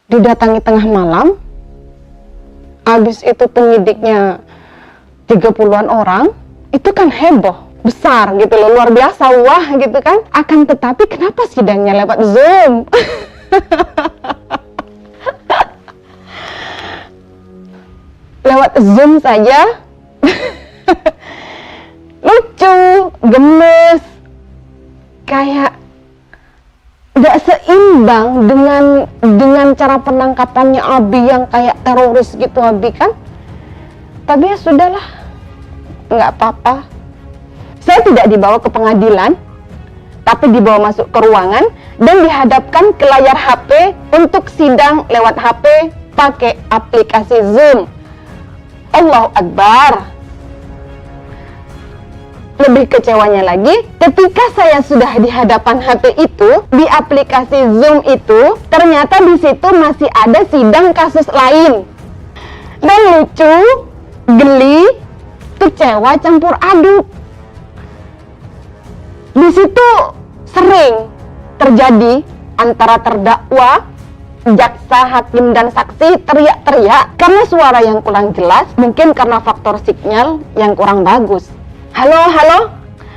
didatangi tengah malam, habis itu penyidiknya 30-an orang, itu kan heboh, besar gitu loh, luar biasa, wah gitu kan. Akan tetapi kenapa sidangnya lewat Zoom? Lewat Zoom saja lucu, gemes, kayak gak seimbang dengan cara penangkapannya Abi yang kayak teroris gitu Abi kan. Tapi ya sudahlah, nggak apa-apa. Saya tidak dibawa ke pengadilan, tapi dibawa masuk ke ruangan dan dihadapkan ke layar HP untuk sidang lewat HP pakai aplikasi Zoom. Allahu Akbar. Lebih kecewanya lagi, ketika saya sudah di hadapan HP itu, di aplikasi Zoom itu, ternyata di situ masih ada sidang kasus lain. Dan lucu, geli, kecewa campur aduk. Di situ sering terjadi antara terdakwa, jaksa, hakim, dan saksi teriak-teriak karena suara yang kurang jelas, mungkin karena faktor sinyal yang kurang bagus. Halo, halo,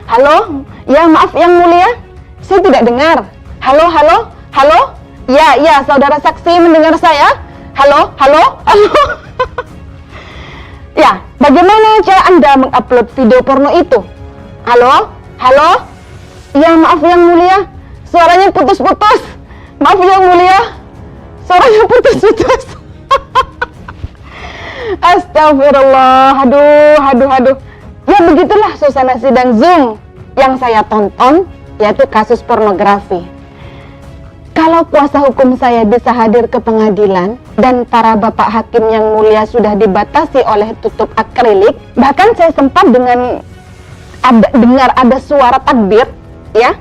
halo, ya maaf yang mulia, saya tidak dengar. Halo, halo, halo, ya, saudara saksi mendengar saya? Halo, halo, halo. Ya, bagaimana cara Anda mengupload video porno itu? Halo, halo, ya maaf yang mulia, suaranya putus-putus. Maaf yang mulia, suaranya putus-putus. Astagfirullah, aduh. Ya begitulah suasana sidang Zoom yang saya tonton, yaitu kasus pornografi. Kalau kuasa hukum saya bisa hadir ke pengadilan dan para bapak hakim yang mulia sudah dibatasi oleh tutup akrilik, bahkan saya sempat dengar ada suara takbir, ya,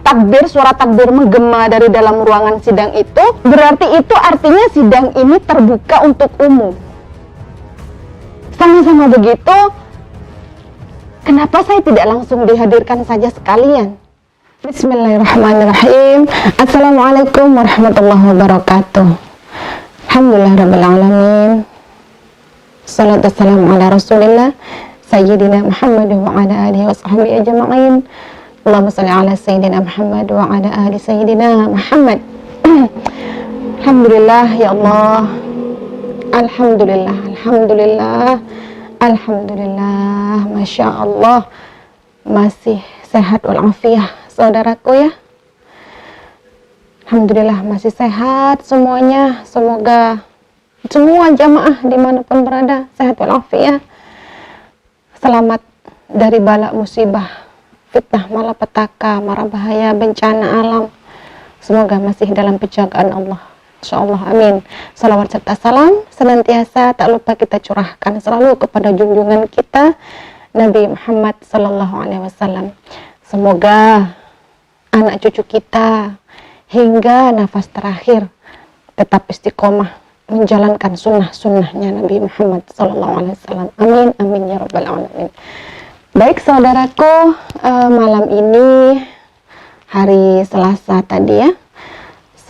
suara takbir menggema dari dalam ruangan sidang itu, berarti itu artinya sidang ini terbuka untuk umum. Sama-sama begitu, kenapa saya tidak langsung dihadirkan saja sekalian? Bismillahirrahmanirrahim. Assalamualaikum warahmatullahi wabarakatuh. Alhamdulillahirabbil alamin. Salatu wassalamu ala Rasulillah Sayyidina Muhammad wa ala alihi wa sahbihi ajma'in. Allahumma shalli ala Sayyidina Muhammad wa ala ali Sayyidina Muhammad. Alhamdulillah ya Allah. Alhamdulillah, Masya Allah, masih sehat walafiat saudaraku ya. Alhamdulillah masih sehat semuanya. Semoga semua jamaah dimanapun berada sehat walafiat, selamat dari bala musibah, fitnah, malapetaka, mara bahaya, bencana alam. Semoga masih dalam penjagaan Allah, insyaallah, amin. Salawat serta salam senantiasa tak lupa kita curahkan selalu kepada junjungan kita Nabi Muhammad sallallahu alaihi wasallam. Semoga anak cucu kita hingga nafas terakhir tetap istiqomah menjalankan sunnah-sunnahnya Nabi Muhammad sallallahu alaihi wasallam. Amin, amin ya rabbal alamin. Baik saudaraku, malam ini hari Selasa tadi ya,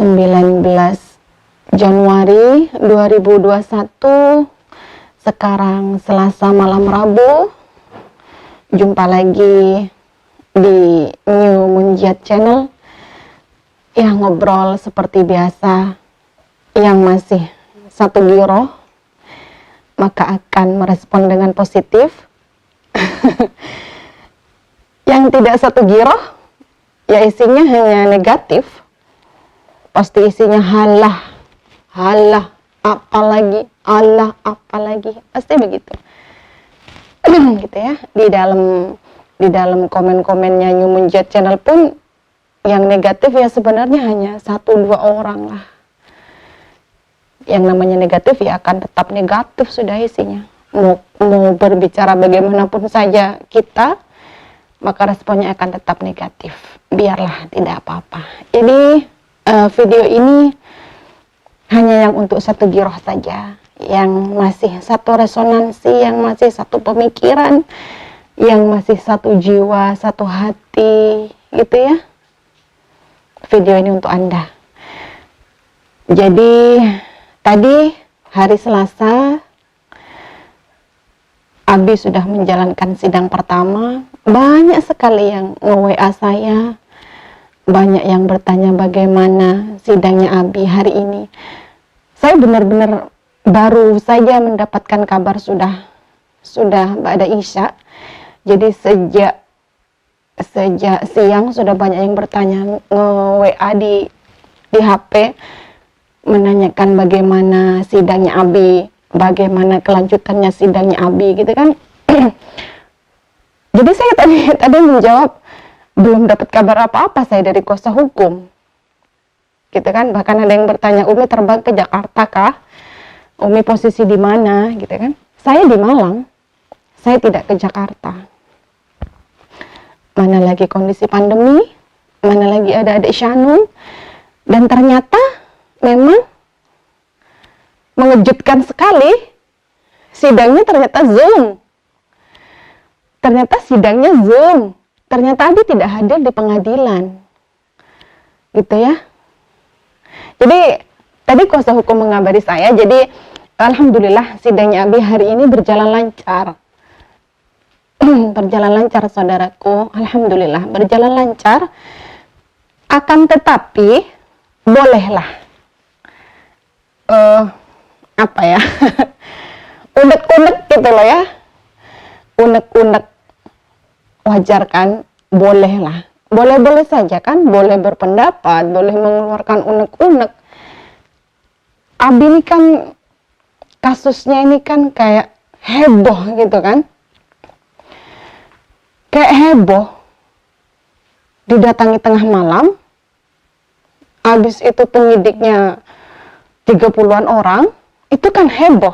19 Januari 2021, sekarang Selasa malam Rabu. Jumpa lagi di New Munjiat Channel yang ngobrol seperti biasa. Yang masih satu giroh maka akan merespon dengan positif. Yang tidak satu giroh ya isinya hanya negatif, pasti isinya halah, apalagi, pasti begitu. Gitu ya. Di dalam komen-komennya New Munjiat Channel pun yang negatif ya sebenarnya hanya 1-2 orang lah. Yang namanya negatif ya akan tetap negatif sudah isinya. Mau berbicara bagaimanapun saja kita, maka responnya akan tetap negatif. Biarlah, tidak apa-apa. Jadi video ini hanya yang untuk satu giroh saja, yang masih satu resonansi, yang masih satu pemikiran, yang masih satu jiwa, satu hati, gitu ya. Video ini untuk Anda. Jadi tadi hari Selasa, Abi sudah menjalankan sidang pertama. Banyak sekali yang nge-WA saya, banyak yang bertanya bagaimana sidangnya Abi hari ini. Saya benar-benar baru saja mendapatkan kabar sudah ba'da Isya. Jadi sejak siang sudah banyak yang bertanya, nge-WA di HP, menanyakan bagaimana sidangnya Abi, bagaimana kelanjutannya sidangnya Abi, gitu kan. Jadi saya tadi menjawab, belum dapat kabar apa-apa saya dari kuasa hukum, gitu kan. Bahkan ada yang bertanya, Umi terbang ke Jakarta kah? Umi posisi di mana, gitu kan. Saya di Malang, saya tidak ke Jakarta. Mana lagi kondisi pandemi, mana lagi ada adik Shanun, dan ternyata memang mengejutkan sekali, sidangnya ternyata Zoom. Ternyata sidangnya Zoom. Ternyata Abi tidak hadir di pengadilan. Gitu ya. Jadi tadi kuasa hukum mengabari saya, jadi alhamdulillah sidangnya Abi hari ini berjalan lancar. Berjalan lancar saudaraku, alhamdulillah berjalan lancar. Akan tetapi bolehlah apa ya, unek-unek gitu loh ya, unek-unek, wajar kan, bolehlah, boleh-boleh saja kan, boleh berpendapat, boleh mengeluarkan unek-unek. Abi ini kan kasusnya ini kan kayak heboh gitu kan, kayak heboh, didatangi tengah malam, habis itu penyidiknya 30-an orang, itu kan heboh,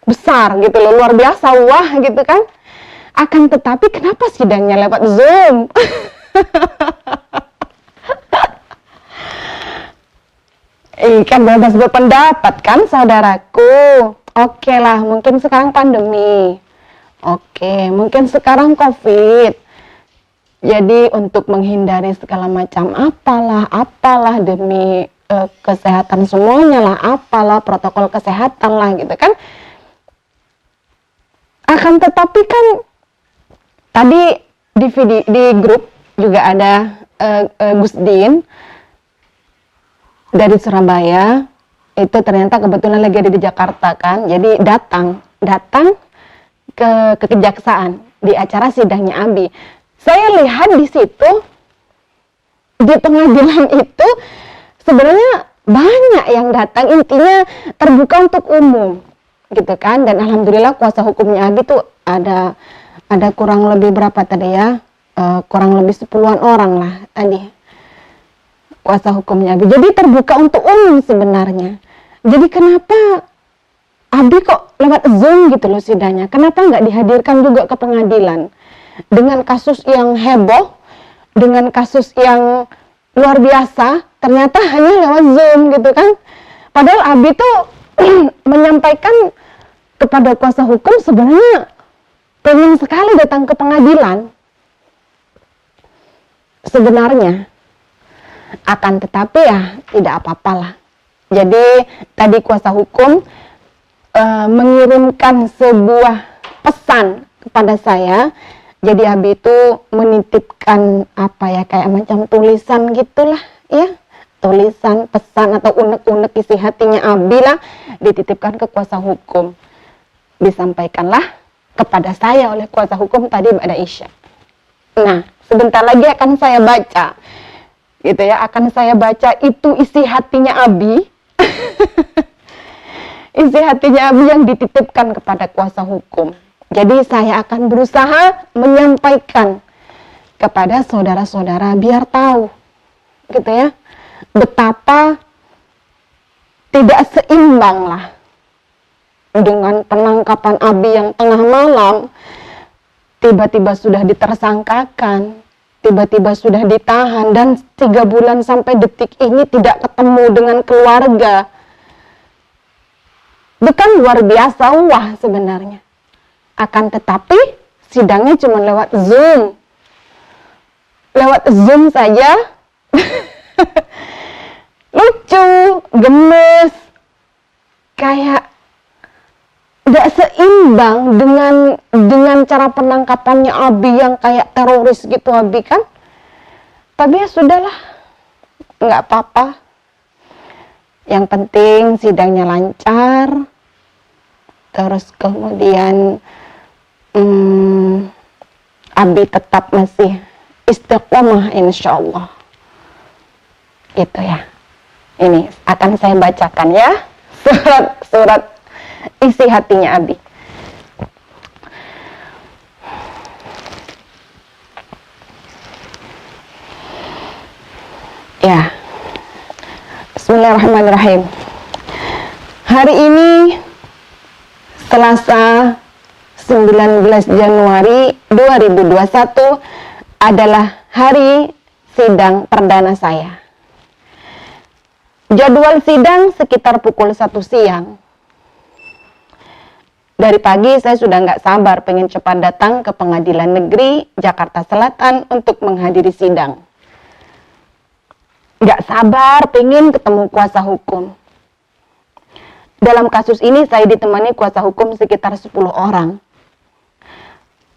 besar gitu loh, luar biasa, wah gitu kan. Akan tetapi kenapa sidangnya lewat Zoom? Kan bebas berpendapat kan saudaraku. Oke lah, mungkin sekarang pandemi, oke, mungkin sekarang COVID. Jadi untuk menghindari segala macam apalah demi kesehatan semuanya lah, apalah protokol kesehatan lah gitu kan. Akan tetapi kan tadi di grup juga ada Gus Din dari Surabaya, itu ternyata kebetulan lagi ada di Jakarta kan, jadi datang ke kejaksaan di acara sidangnya Abi. Saya lihat di situ, di pengadilan itu sebenarnya banyak yang datang, intinya terbuka untuk umum gitu kan. Dan alhamdulillah kuasa hukumnya Abi tuh ada kurang lebih berapa tadi ya, kurang lebih 10-an orang lah tadi kuasa hukumnya Abi. Jadi terbuka untuk umum sebenarnya. Jadi kenapa Abi kok lewat Zoom gitu loh sidangnya, kenapa nggak dihadirkan juga ke pengadilan dengan kasus yang heboh, dengan kasus yang luar biasa, ternyata hanya lewat Zoom gitu kan. Padahal Abi tuh menyampaikan kepada kuasa hukum sebenarnya pengen sekali datang ke pengadilan sebenarnya. Akan tetapi ya tidak apa-apalah. Jadi tadi kuasa hukum mengirimkan sebuah pesan kepada saya. Jadi Abi itu menitipkan apa ya, kayak macam tulisan gitulah ya, tulisan pesan atau unek-unek isi hatinya Abi lah, dititipkan ke kuasa hukum, disampaikanlah kepada saya oleh kuasa hukum tadi pada Isya. Nah sebentar lagi akan saya baca gitu ya, akan saya baca itu isi hatinya Abi. Isi hatinya Abi yang dititipkan kepada kuasa hukum. Jadi saya akan berusaha menyampaikan kepada saudara-saudara biar tahu gitu ya, betapa tidak seimbang lah dengan penangkapan Abi yang tengah malam, tiba-tiba sudah ditersangkakan, tiba-tiba sudah ditahan, dan 3 bulan sampai detik ini tidak ketemu dengan keluarga. Bukan luar biasa, wah sebenarnya. Akan tetapi sidangnya cuma lewat Zoom. Lewat Zoom saja lucu, gemes, kayak gak seimbang dengan cara penangkapannya Abi yang kayak teroris gitu Abi kan. Tapi ya sudahlah, nggak apa-apa. Yang penting sidangnya lancar. Terus kemudian Abi tetap masih istiqomah insyaallah. Gitu ya. Ini akan saya bacakan ya surat isi hatinya Abi. Ya. Bismillahirrahmanirrahim. Hari ini Selasa 19 Januari 2021 adalah hari sidang perdana saya. Jadwal sidang sekitar pukul 1 siang. Dari pagi saya sudah nggak sabar pengen cepat datang ke Pengadilan Negeri Jakarta Selatan untuk menghadiri sidang. Nggak sabar pengen ketemu kuasa hukum. Dalam kasus ini saya ditemani kuasa hukum sekitar 10 orang.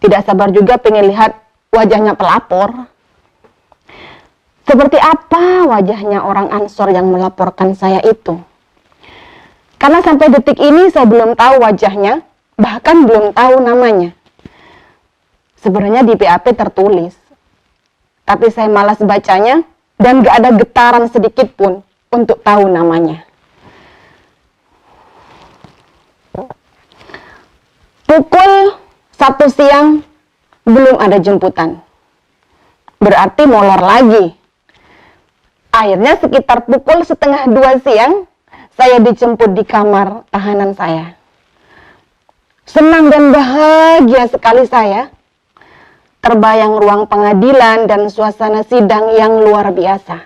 Tidak sabar juga pengen lihat wajahnya pelapor. Seperti apa wajahnya orang Ansor yang melaporkan saya itu? Karena sampai detik ini saya belum tahu wajahnya, bahkan belum tahu namanya. Sebenarnya di BAP tertulis, tapi saya malas bacanya dan gak ada getaran sedikit pun untuk tahu namanya. Pukul 1 siang belum ada jemputan. Berarti molor lagi. Akhirnya sekitar pukul 1:30 siang saya dijemput di kamar tahanan saya. Senang dan bahagia sekali saya. Terbayang ruang pengadilan dan suasana sidang yang luar biasa.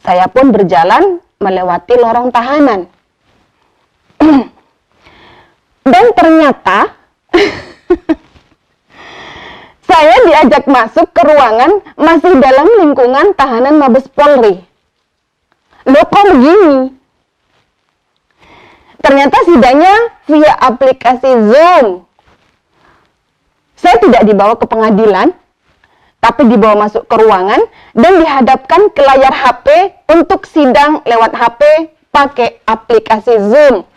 Saya pun berjalan melewati lorong tahanan. Dan ternyata saya diajak masuk ke ruangan masih dalam lingkungan tahanan Mabes Polri. Loh kok begini? Ternyata sidangnya via aplikasi Zoom. Saya tidak dibawa ke pengadilan, tapi dibawa masuk ke ruangan dan dihadapkan ke layar HP untuk sidang lewat HP pakai aplikasi Zoom.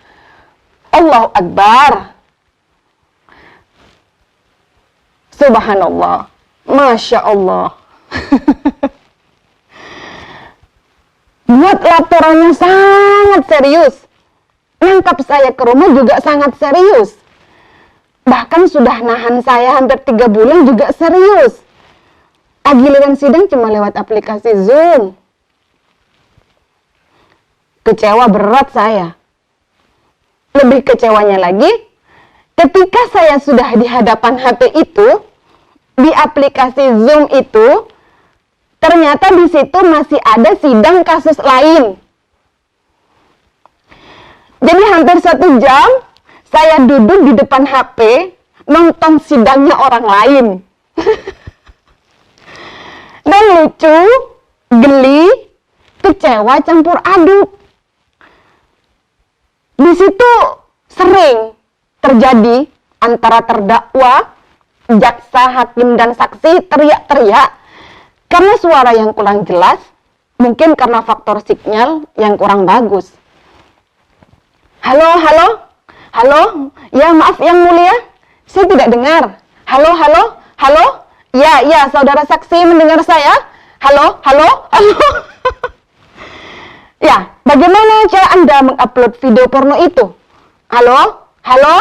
Allahu Akbar. Subhanallah. Masya Allah. Buat laporannya sangat serius. Nangkap saya ke rumah juga sangat serius. Bahkan sudah nahan saya hampir 3 bulan juga serius. Giliran sidang cuma lewat aplikasi Zoom. Kecewa berat saya. Lebih kecewanya lagi, ketika saya sudah di hadapan HP itu, di aplikasi Zoom itu, ternyata di situ masih ada sidang kasus lain. Jadi hampir 1 jam, saya duduk di depan HP, nonton sidangnya orang lain. Dan lucu, geli, kecewa campur aduk. Di situ sering terjadi antara terdakwa, jaksa, hakim, dan saksi teriak-teriak karena suara yang kurang jelas, mungkin karena faktor sinyal yang kurang bagus. Halo, halo, halo, ya maaf yang mulia, saya tidak dengar. Halo, halo, halo, ya, saudara saksi mendengar saya. Halo, halo, halo. Ya, bagaimana cara Anda mengupload video porno itu? Halo, halo,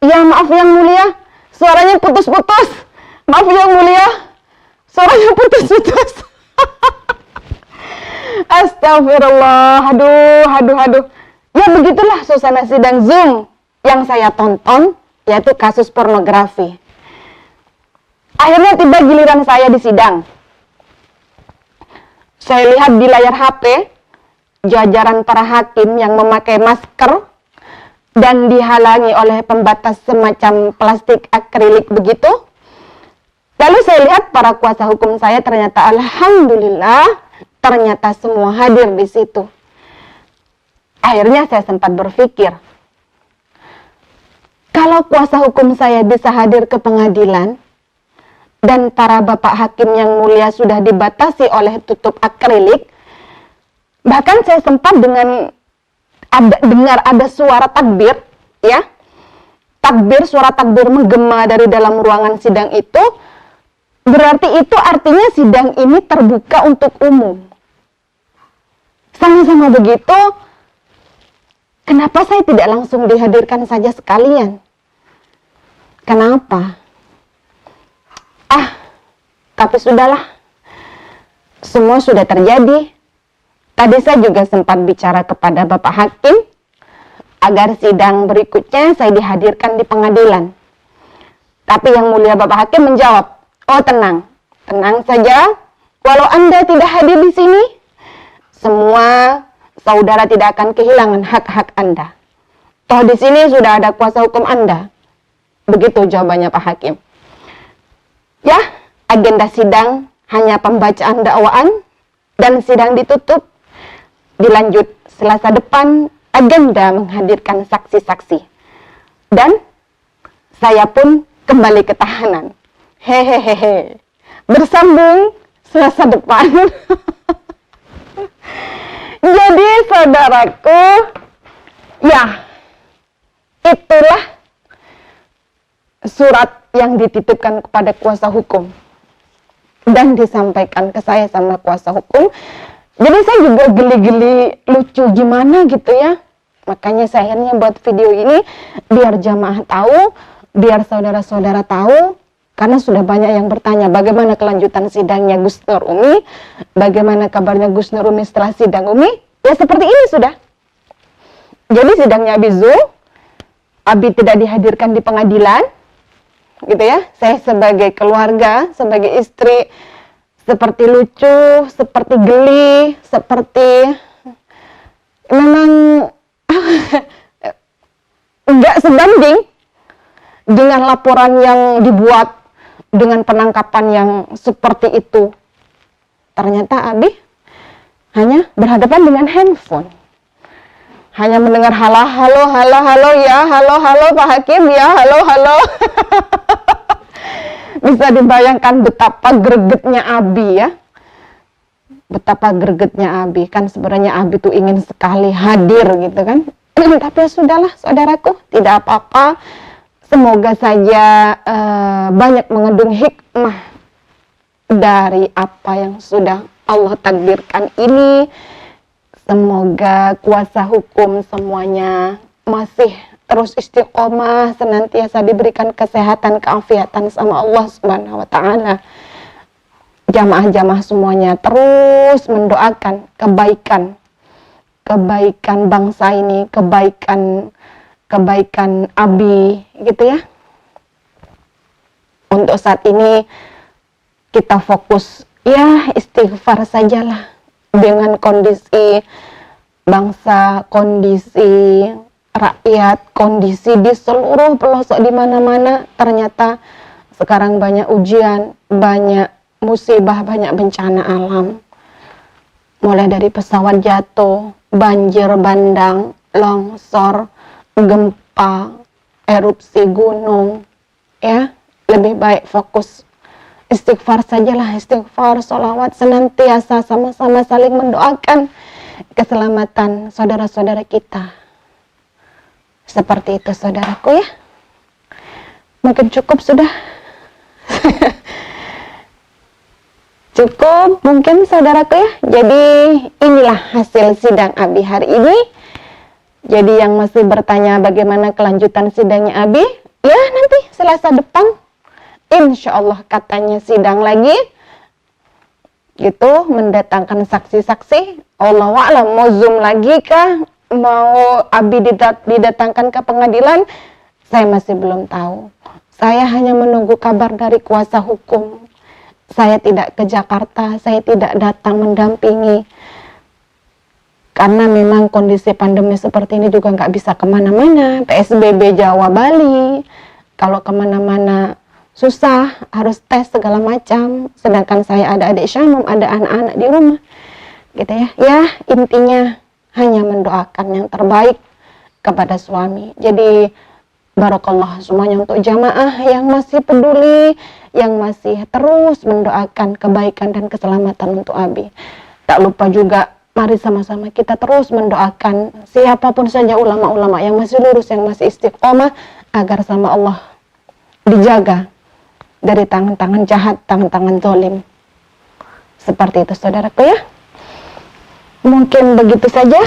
ya maaf yang mulia, suaranya putus-putus. Maaf yang mulia, suaranya putus-putus. Astagfirullah, aduh. Ya begitulah suasana sidang Zoom yang saya tonton, yaitu kasus pornografi. Akhirnya tiba giliran saya di sidang. Saya lihat di layar HP, jajaran para hakim yang memakai masker dan dihalangi oleh pembatas semacam plastik akrilik begitu. Lalu saya lihat para kuasa hukum saya ternyata alhamdulillah ternyata semua hadir di situ. Akhirnya saya sempat berpikir, kalau kuasa hukum saya bisa hadir ke pengadilan, dan para bapak hakim yang mulia sudah dibatasi oleh tutup akrilik, bahkan saya sempat dengar ada suara takbir, ya, suara takbir menggema dari dalam ruangan sidang itu, berarti itu artinya sidang ini terbuka untuk umum. Sama-sama begitu, kenapa saya tidak langsung dihadirkan saja sekalian? Kenapa? Tapi sudahlah, semua sudah terjadi. Tadi saya juga sempat bicara kepada Bapak Hakim agar sidang berikutnya saya dihadirkan di pengadilan. Tapi yang mulia Bapak Hakim menjawab, oh tenang saja, walau Anda tidak hadir di sini, semua saudara tidak akan kehilangan hak-hak Anda. Toh di sini sudah ada kuasa hukum Anda. Begitu jawabannya Pak Hakim. Ya, agenda sidang hanya pembacaan dakwaan dan sidang ditutup. Dilanjut Selasa depan, agenda menghadirkan saksi-saksi. Dan saya pun kembali ke tahanan. Hehehe. Bersambung Selasa depan. Jadi saudaraku, ya, itulah surat yang dititipkan kepada kuasa hukum dan disampaikan ke saya sama kuasa hukum. Jadi saya juga geli-geli lucu gimana gitu ya. Makanya saya akhirnya buat video ini biar jamaah tahu, biar saudara-saudara tahu, karena sudah banyak yang bertanya bagaimana kelanjutan sidangnya Gus Nur Umi, bagaimana kabarnya Gus Nur Umi setelah sidang Umi. Ya seperti ini sudah. Jadi sidangnya Abi Zul, Abi tidak dihadirkan di pengadilan, gitu ya. Saya sebagai keluarga, sebagai istri, seperti lucu, seperti geli, seperti memang enggak sebanding dengan laporan yang dibuat, dengan penangkapan yang seperti itu. Ternyata Abi hanya berhadapan dengan handphone. Hanya mendengar halo ya, halo Pak Hakim ya, halo. Bisa dibayangkan betapa gregetnya Abi ya. Betapa gregetnya Abi. Kan sebenarnya Abi tuh ingin sekali hadir gitu kan. Tapi ya sudahlah saudaraku, tidak apa-apa. Semoga saja banyak mengandung hikmah dari apa yang sudah Allah takdirkan ini. Semoga kuasa hukum semuanya masih terus istiqomah, senantiasa diberikan kesehatan, keafiatan sama Allah Subhanahu wa taala. Jamaah-jamaah semuanya terus mendoakan kebaikan bangsa ini, kebaikan Abi gitu ya. Untuk saat ini kita fokus ya istighfar sajalah. Dengan kondisi bangsa, kondisi rakyat, kondisi di seluruh pelosok di mana-mana, ternyata sekarang banyak ujian, banyak musibah, banyak bencana alam. Mulai dari pesawat jatuh, banjir bandang, longsor, gempa, erupsi gunung, ya. Lebih baik fokus istighfar sajalah, istighfar, sholawat, senantiasa sama-sama saling mendoakan keselamatan saudara-saudara kita. Seperti itu saudaraku ya. Mungkin cukup sudah. Cukup mungkin saudaraku ya. Jadi inilah hasil sidang Abi hari ini. Jadi yang masih bertanya bagaimana kelanjutan sidangnya Abi, ya nanti Selasa depan insya Allah katanya sidang lagi gitu, mendatangkan saksi-saksi. Allah wa'alam mau zoom lagi kah, mau Abi didatangkan ke pengadilan, saya masih belum tahu. Saya hanya menunggu kabar dari kuasa hukum. Saya tidak ke Jakarta, saya tidak datang mendampingi karena memang kondisi pandemi seperti ini juga nggak bisa kemana-mana. PSBB Jawa Bali, kalau kemana-mana susah, harus tes segala macam. Sedangkan saya ada adik Syamum, ada anak-anak di rumah. gitu ya. Ya, intinya hanya mendoakan yang terbaik kepada suami. Jadi barakallah semuanya untuk jamaah yang masih peduli, yang masih terus mendoakan kebaikan dan keselamatan untuk Abi. Tak lupa juga, mari sama-sama kita terus mendoakan siapapun saja ulama-ulama yang masih lurus, yang masih istiqomah, agar sama Allah dijaga dari tangan-tangan jahat, tangan-tangan zalim. Seperti itu saudaraku ya. Mungkin begitu saja.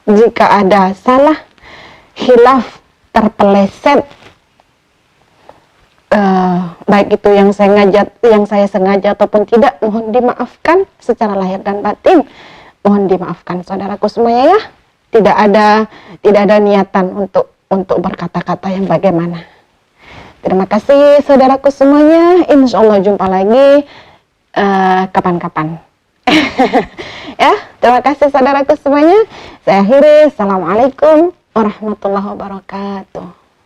Jika ada salah, khilaf, terpeleset, baik itu yang saya sengaja ataupun tidak, mohon dimaafkan secara lahir dan batin. Mohon dimaafkan saudaraku semuanya ya. Tidak ada niatan untuk berkata-kata yang bagaimana. Terima kasih saudaraku semuanya. Insya Allah jumpa lagi kapan-kapan. Ya, terima kasih saudaraku semuanya. Saya akhiri. Assalamualaikum warahmatullahi wabarakatuh.